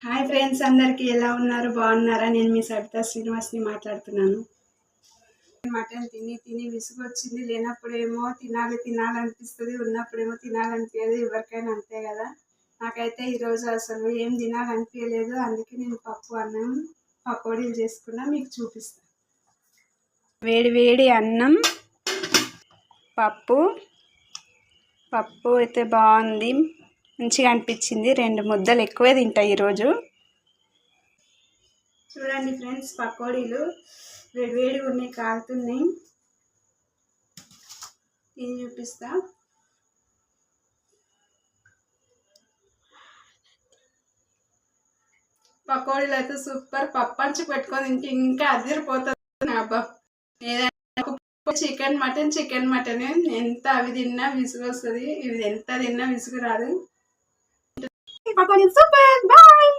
Hi friends, అందరికీ ఎలా ఉన్నారు? బాగున్నారా? నేను మీ సబితా శ్రీనివాస్ని మాట్లాడుతున్నాను. మటన్ తిని తిని విసుగొచ్చింది. లేనప్పుడేమో తినాలనిపిస్తుంది, ఉన్నప్పుడేమో తినాలనిపించదు. ఎవరికైనా అంతే కదా. నాకైతే ఈరోజు అసలు ఏం తినాలనిపించలేదు. అందుకే నేను పప్పు అన్నం పకోడీలు చేసుకున్నా, మీకు చూపిస్తాను. వేడి వేడి అన్నం పప్పు అయితే బాగుంది, మంచిగా అనిపించింది. 2 ముద్దలు ఎక్కువే తింటా ఈరోజు. చూడండి ఫ్రెండ్స్, పకోడీలు వేడివేడిగా ఉన్నాయి, కాలుతున్నాయి. తిని చూపిస్తా. పకోడీలు అయితే సూపర్. పప్పంచు పెట్టుకొని ఇంకా అదిరిపోతుంది. అబ్బా, ఏదైనా చికెన్ మటన్ ఎంత అవి తిన్నా విసుగు వస్తుంది, ఇవి ఎంత తిన్నా విసుగు రాదు. పకోడీ సూపర్. బాయ్.